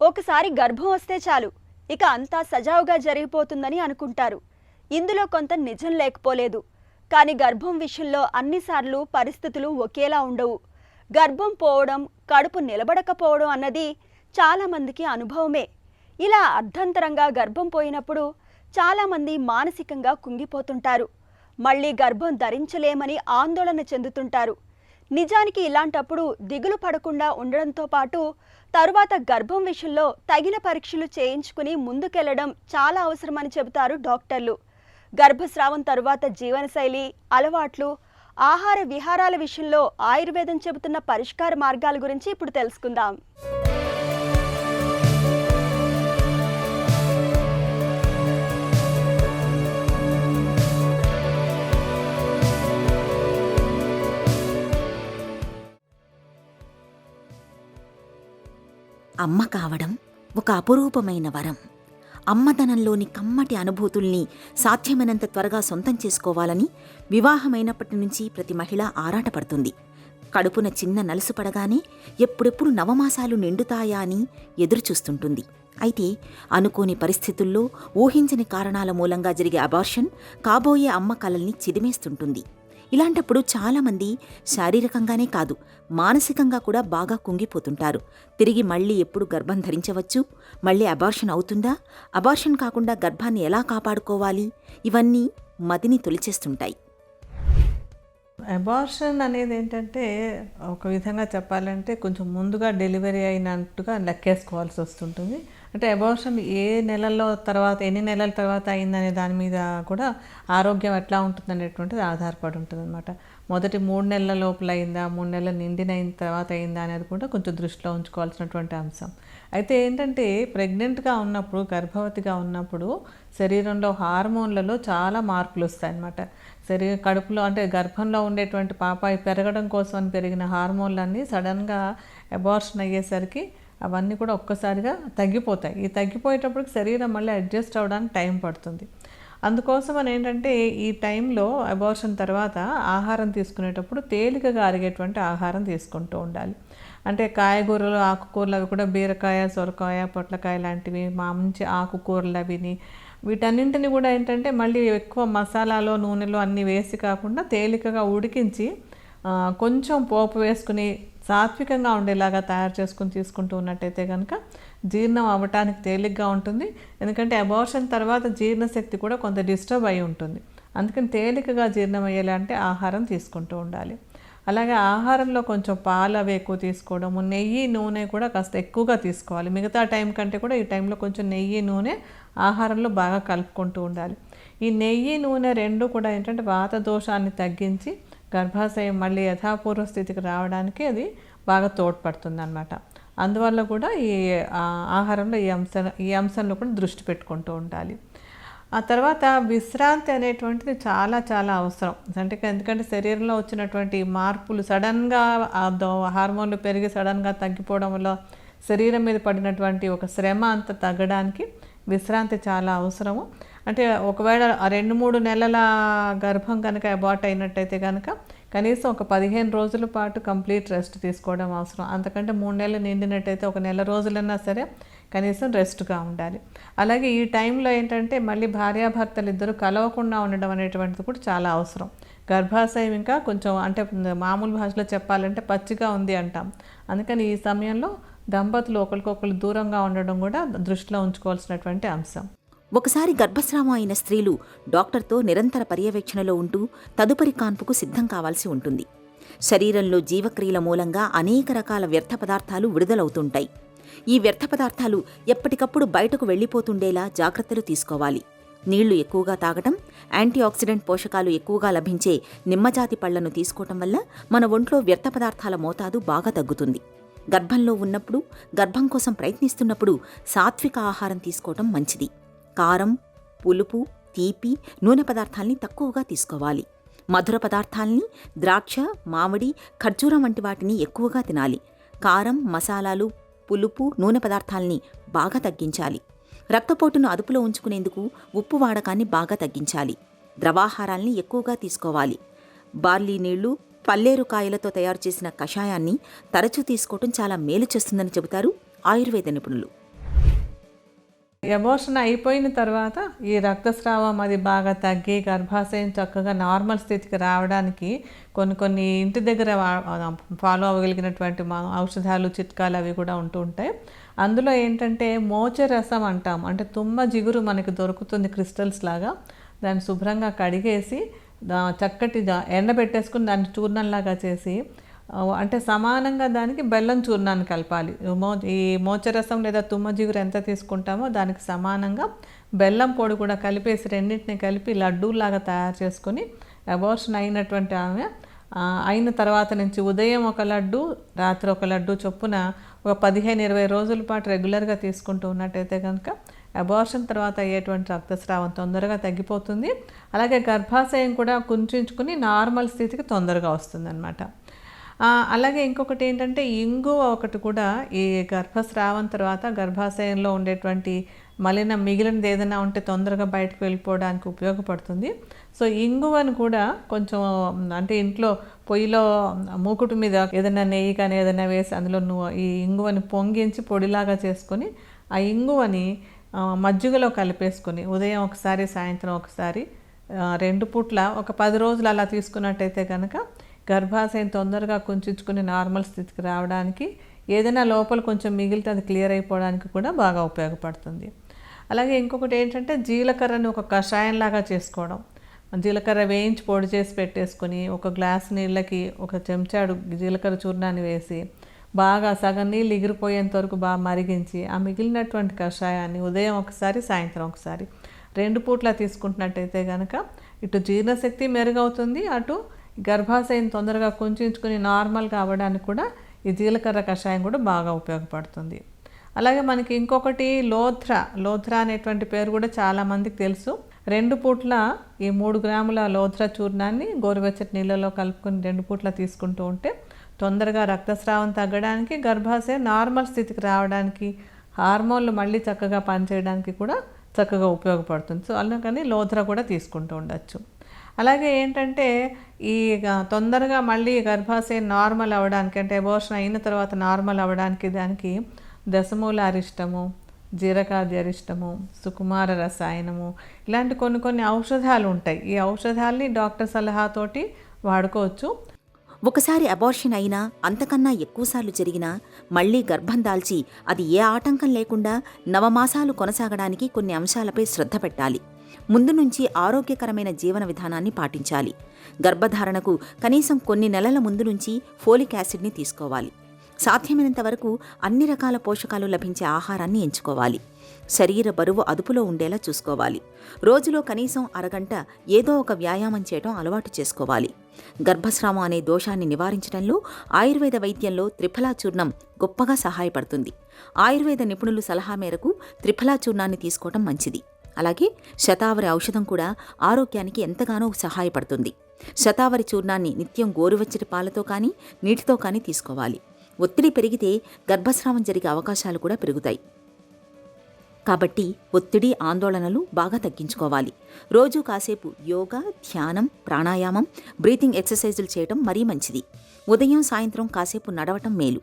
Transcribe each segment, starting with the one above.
ఒకసారి గర్భం వస్తే చాలు ఇక అంతా సజావుగా జరిగిపోతుందని అనుకుంటారు. ఇందులో కొంత నిజం లేకపోలేదు. కానీ గర్భం విషయంలో అన్నిసార్లు పరిస్థితులు ఒకేలా ఉండవు. గర్భం పోవడం, కడుపు నిలబడకపోవడం అన్నది చాలామందికి అనుభవమే. ఇలా అర్ధంతరంగా గర్భం పోయినప్పుడు చాలామంది మానసికంగా కుంగిపోతుంటారు. మళ్ళీ గర్భం ధరించలేమని ఆందోళన చెందుతుంటారు. నిజానికి ఇలాంటప్పుడు దిగులు పడకుండా ఉండడంతో పాటు తరువాత గర్భం విషయంలో తగిన పరీక్షలు చేయించుకుని ముందుకెళ్లడం చాలా అవసరమని చెబుతారు డాక్టర్లు. గర్భస్రావం తరువాత జీవనశైలి, అలవాట్లు, ఆహార విహారాల విషయంలో ఆయుర్వేదం చెబుతున్న పరిష్కార మార్గాల గురించి ఇప్పుడు తెలుసుకుందాం. అమ్మ కావడం ఒక అపురూపమైన వరం. అమ్మదనంలోని కమ్మటి అనుభూతుల్ని సాధ్యమైనంత త్వరగా సొంతం చేసుకోవాలని వివాహమైనప్పటి నుంచి ప్రతి మహిళ ఆరాటపడుతుంది. కడుపున చిన్న నలుసు పడగానే ఎప్పుడెప్పుడు నవమాసాలు నిండుతాయా అని ఎదురుచూస్తుంటుంది. అయితే అనుకోని పరిస్థితుల్లో, ఊహించని కారణాల మూలంగా జరిగే అబార్షన్ కాబోయే అమ్మ కలల్ని చిదిమేస్తుంటుంది. ఇలాంటప్పుడు చాలామంది శారీరకంగానే కాదు, మానసికంగా కూడా బాగా కుంగిపోతుంటారు. తిరిగి మళ్ళీ ఎప్పుడు గర్భం ధరించవచ్చు, మళ్ళీ అబార్షన్ అవుతుందా, అబార్షన్ కాకుండా గర్భాన్ని ఎలా కాపాడుకోవాలి, ఇవన్నీ మదిని తొలిచేస్తుంటాయి. అబార్షన్ అనేది ఏంటంటే ఒక విధంగా చెప్పాలంటే కొంచెం ముందుగా డెలివరీ అయినట్టుగా లెక్కేసుకోవాల్సి వస్తుంటుంది. అంటే అబార్షన్ ఏ నెలల్లో తర్వాత, ఎన్ని నెలల తర్వాత అయిందనే దాని మీద కూడా ఆరోగ్యం ఎట్లా ఉంటుంది అనేటువంటిది ఆధారపడి ఉంటుంది అనమాట. మొదటి 3 నెలల లోపల అయిందా, 3 నెలలు నిండిన తర్వాత అయిందా అనేది కూడా కొంచెం దృష్టిలో ఉంచుకోవాల్సినటువంటి అంశం. అయితే ఏంటంటే ప్రెగ్నెంట్గా ఉన్నప్పుడు, గర్భవతిగా ఉన్నప్పుడు శరీరంలో హార్మోన్లలో చాలా మార్పులు వస్తాయన్నమాట. కడుపులో అంటే గర్భంలో ఉండేటువంటి పాపాయి పెరగడం కోసం పెరిగిన హార్మోన్లన్నీ సడన్గా అబార్షన్ అయ్యేసరికి అవన్నీ కూడా ఒక్కసారిగా తగ్గిపోతాయి. ఈ తగ్గిపోయేటప్పటికి శరీరం మళ్ళీ అడ్జస్ట్ అవ్వడానికి టైం పడుతుంది. అందుకోసం అని ఏంటంటే ఈ టైంలో అబార్షన్ తర్వాత ఆహారం తీసుకునేటప్పుడు తేలికగా అరిగేటువంటి ఆహారం తీసుకుంటూ ఉండాలి. అంటే కాయగూరలు, ఆకుకూరలు, అవి కూడా బీరకాయ, సొరకాయ, పొట్లకాయ లాంటివి, మంచి ఆకుకూరలు అవిని, వీటన్నింటిని కూడా ఏంటంటే మళ్ళీ ఎక్కువ మసాలాలో, నూనెలో అన్నీ వేసి కాకుండా తేలికగా ఉడికించి కొంచెం పోపు వేసుకుని సాత్వికంగా ఉండేలాగా తయారు చేసుకుని తీసుకుంటూ ఉన్నట్టయితే కనుక జీర్ణం అవ్వటానికి తేలిగ్గా ఉంటుంది. ఎందుకంటే అబార్షన్ తర్వాత జీర్ణశక్తి కూడా కొంత డిస్టర్బ్ అయి ఉంటుంది. అందుకని తేలికగా జీర్ణం అయ్యేలాంటి ఆహారం తీసుకుంటూ ఉండాలి. అలాగే ఆహారంలో కొంచెం పాలు అవి ఎక్కువ తీసుకోవడము, నెయ్యి, నూనె కూడా కాస్త ఎక్కువగా తీసుకోవాలి. మిగతా టైం కంటే కూడా ఈ టైంలో కొంచెం నెయ్యి, నూనె ఆహారంలో బాగా కలుపుకుంటూ ఉండాలి. ఈ నెయ్యి, నూనె రెండు కూడా ఏంటంటే వాత దోషాన్ని తగ్గించి గర్భాశయం మళ్ళీ యథాపూర్వ స్థితికి రావడానికి అది బాగా తోడ్పడుతుంది అన్నమాట. అందువల్ల కూడా ఈ ఆహారంలో ఈ అంశంలో కూడా దృష్టి పెట్టుకుంటూ ఉండాలి. ఆ తర్వాత విశ్రాంతి అనేటువంటిది చాలా చాలా అవసరం. ఎందుకంటే శరీరంలో వచ్చినటువంటి మార్పులు సడన్గా హార్మోన్లు పెరిగి సడన్గా తగ్గిపోవడం వల్ల శరీరం మీద పడినటువంటి ఒక శ్రమ అంతా తగ్గడానికి విశ్రాంతి చాలా అవసరము. అంటే ఒకవేళ 2-3 నెలల గర్భం కనుక అబార్ట్ అయినట్టయితే కనుక కనీసం ఒక 15 రోజుల పాటు కంప్లీట్ రెస్ట్ తీసుకోవడం అవసరం. అంతకంటే 3 నెలలు నిండినట్టయితే ఒక నెల రోజులన్నా సరే కనీసం రెస్ట్గా ఉండాలి. అలాగే ఈ టైంలో ఏంటంటే మళ్ళీ భార్యాభర్తలు ఇద్దరు కలవకుండా ఉండడం అనేటువంటిది కూడా చాలా అవసరం. గర్భాశయం ఇంకా కొంచెం అంటే మామూలు భాషలో చెప్పాలంటే పచ్చిగా ఉంది అంటాం. అందుకని ఈ సమయంలో దంపతులు ఒకరికొకరు దూరంగా ఉండడం కూడా దృష్టిలో ఉంచుకోవాల్సినటువంటి అంశం. ఒకసారి గర్భస్రావం అయిన స్త్రీలు డాక్టర్తో నిరంతర పర్యవేక్షణలో ఉంటూ తదుపరి కాన్పుకు సిద్ధం కావాల్సి ఉంటుంది. శరీరంలో జీవక్రియల మూలంగా అనేక రకాల వ్యర్థ పదార్థాలు విడుదలవుతుంటాయి. ఈ వ్యర్థ పదార్థాలు ఎప్పటికప్పుడు బయటకు వెళ్లిపోతుండేలా జాగ్రత్తలు తీసుకోవాలి. నీళ్లు ఎక్కువగా తాగటం, యాంటీఆక్సిడెంట్ పోషకాలు ఎక్కువగా లభించే నిమ్మజాతి పళ్లను తీసుకోవటం వల్ల మన ఒంట్లో వ్యర్థ పదార్థాల మోతాదు బాగా తగ్గుతుంది. గర్భంలో ఉన్నప్పుడు, గర్భం కోసం ప్రయత్నిస్తున్నప్పుడు సాత్విక ఆహారం తీసుకోవటం మంచిది. కారం, పులుపు, తీపి, నూనె పదార్థాల్ని తక్కువగా తీసుకోవాలి. మధుర పదార్థాల్ని ద్రాక్ష, మామిడి, ఖర్జూరం వంటి వాటిని ఎక్కువగా తినాలి. కారం, మసాలాలు, పులుపు, నూనె పదార్థాల్ని బాగా తగ్గించాలి. రక్తపోటును అదుపులో ఉంచుకునేందుకు ఉప్పు వాడకాన్ని బాగా తగ్గించాలి. ద్రవాహారాల్ని ఎక్కువగా తీసుకోవాలి. బార్లీ నీళ్లు, పల్లేరుకాయలతో తయారు చేసిన కషాయాన్ని తరచూ తీసుకోవటం చాలా మేలు చేస్తుందని చెబుతారు ఆయుర్వేద నిపుణులు. అబార్షన్ అయిపోయిన తర్వాత ఈ రక్తస్రావం అది బాగా తగ్గి గర్భాశయం చక్కగా నార్మల్ స్థితికి రావడానికి కొన్ని ఇంటి దగ్గర ఫాలో అవ్వగలిగినటువంటి ఔషధాలు చిట్కాలు అవి కూడా ఉంటూ ఉంటాయి. అందులో ఏంటంటే మోచరసం అంటాం, అంటే తుమ్మ జిగురు మనకి దొరుకుతుంది క్రిస్టల్స్ లాగా. దాన్ని శుభ్రంగా కడిగేసి చక్కటి ఎండబెట్టేసుకుని దాన్ని చూర్ణంలాగా చేసి, అంటే సమానంగా దానికి బెల్లం చూర్ణాన్ని కలపాలి. ఈ మోచరసం లేదా తుమ్మ జిగురు ఎంత తీసుకుంటామో దానికి సమానంగా బెల్లం పొడి కూడా కలిపేసి రెండింటిని కలిపి లడ్డూలాగా తయారు చేసుకొని అబార్షన్ అయినటువంటి ఆమె అయిన తర్వాత నుంచి ఉదయం ఒక లడ్డు, రాత్రి ఒక లడ్డు చొప్పున ఒక 15-20 రోజుల పాటు రెగ్యులర్గా తీసుకుంటూ ఉన్నట్టయితే కనుక అబార్షన్ తర్వాత అయ్యేటువంటి రక్తస్రావం తొందరగా తగ్గిపోతుంది. అలాగే గర్భాశయం కూడా కుంచుకుని నార్మల్ స్థితికి తొందరగా వస్తుందన్నమాట. అలాగే ఇంకొకటి ఏంటంటే ఇంగువ ఒకటి కూడా ఈ గర్భస్రావం తర్వాత గర్భాశయంలో ఉండేటువంటి మలినం మిగిలినది ఏదైనా ఉంటే తొందరగా బయటకు వెళ్ళిపోవడానికి ఉపయోగపడుతుంది. సో ఇంగువను కూడా కొంచెం, అంటే ఇంట్లో పొయ్యిలో మూకుడు మీద ఏదైనా నెయ్యి కానీ ఏదైనా వేసి అందులో ఈ ఇంగువని పొంగించి పొడిలాగా చేసుకొని ఆ ఇంగువని మజ్జిగలో కలిపేసుకొని ఉదయం ఒకసారి సాయంత్రం ఒకసారి 2 పూట్ల ఒక 10 రోజులు అలా తీసుకున్నట్టయితే కనుక గర్భాశయం తొందరగా కుంచుకుని నార్మల్ స్థితికి రావడానికి, ఏదైనా లోపల కొంచెం మిగిలితే అది క్లియర్ అయిపోవడానికి కూడా బాగా ఉపయోగపడుతుంది. అలాగే ఇంకొకటి ఏంటంటే జీలకర్రని ఒక కషాయంలాగా చేసుకోవడం. జీలకర్ర వేయించి పొడి చేసి పెట్టేసుకొని ఒక గ్లాస్ నీళ్ళకి ఒక చెంచాడు జీలకర్ర చూర్ణాన్ని వేసి బాగా సగం నీళ్ళు ఎగిరిపోయేంత వరకు బాగా మరిగించి ఆ మిగిలినటువంటి కషాయాన్ని ఉదయం ఒకసారి సాయంత్రం ఒకసారి 2 పూట్ల తీసుకుంటున్నట్టయితే కనుక ఇటు జీర్ణశక్తి మెరుగవుతుంది, అటు గర్భాశయం తొందరగా కుంచుకుని నార్మల్గా అవ్వడానికి కూడా ఈ జీలకర్ర కషాయం కూడా బాగా ఉపయోగపడుతుంది. అలాగే మనకి ఇంకొకటి లోథ్రా అనేటువంటి పేరు కూడా చాలామందికి తెలుసు. 2 పూట్ల ఈ 3 గ్రాముల లోథ్రా చూర్ణాన్ని గోరువెచ్చటి నీళ్ళలో కలుపుకొని 2 పూట్ల తీసుకుంటూ ఉంటే తొందరగా రక్తస్రావం తగ్గడానికి, గర్భాశయం నార్మల్ స్థితికి రావడానికి, హార్మోన్లు మళ్ళీ చక్కగా పనిచేయడానికి కూడా చక్కగా ఉపయోగపడుతుంది. సో అందుకని లోథ్రా కూడా తీసుకుంటూ ఉండొచ్చు. అలాగే ఏంటంటే ఈ తొందరగా మళ్ళీ గర్భాశయం నార్మల్ అవ్వడానికి, అంటే అబార్షన్ అయిన తర్వాత నార్మల్ అవ్వడానికి దానికి దశమూల అరిష్టము, జీరకాది అరిష్టము, సుకుమార రసాయనము ఇలాంటి కొన్ని ఔషధాలు ఉంటాయి. ఈ ఔషధాలని డాక్టర్ సలహాతోటి వాడుకోవచ్చు. ఒకసారి అబార్షన్ అయినా అంతకన్నా ఎక్కువసార్లు జరిగినా మళ్లీ గర్భం దాల్చి అది ఏ ఆటంకం లేకుండా నవమాసాలు కొనసాగడానికి కొన్ని అంశాలపై శ్రద్ధ పెట్టాలి. ముందు నుంచి ఆరోగ్యకరమైన జీవన విధానాన్ని పాటించాలి. గర్భధారణకు కనీసం కొన్ని నెలల ముందు నుంచి ఫోలిక్ యాసిడ్ని తీసుకోవాలి. సాధ్యమైనంత వరకు అన్ని రకాల పోషకాలు లభించే ఆహారాన్ని ఎంచుకోవాలి. శరీర బరువు అదుపులో ఉండేలా చూసుకోవాలి. రోజులో కనీసం అరగంట ఏదో ఒక వ్యాయామం చేయడం అలవాటు చేసుకోవాలి. గర్భస్రావం అనే దోషాన్ని నివారించడంలో ఆయుర్వేద వైద్యంలో త్రిఫలా చూర్ణం గొప్పగా సహాయపడుతుంది. ఆయుర్వేద నిపుణులు సలహా మేరకు త్రిఫలా చూర్ణాన్ని తీసుకోవడం మంచిది. అలాగే శతావరి ఔషధం కూడా ఆరోగ్యానికి ఎంతగానో సహాయపడుతుంది. శతావరి చూర్ణాన్ని నిత్యం గోరువెచ్చటి పాలతో కానీ నీటితో కానీ తీసుకోవాలి. ఒత్తిడి పెరిగితే గర్భస్రావం జరిగే అవకాశాలు కూడా పెరుగుతాయి. కాబట్టి ఒత్తిడి, ఆందోళనలు బాగా తగ్గించుకోవాలి. రోజు కాసేపు యోగా, ధ్యానం, ప్రాణాయామం, బ్రీతింగ్ ఎక్సర్సైజులు చేయడం మరీ మంచిది. ఉదయం సాయంత్రం కాసేపు నడవటం మేలు.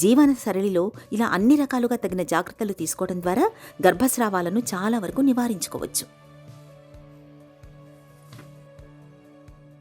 జీవన సరళిలో ఇలా అన్ని రకాలుగా తగిన జాగ్రత్తలు తీసుకోవడం ద్వారా గర్భస్రావాలను చాలా వరకు నివారించుకోవచ్చు.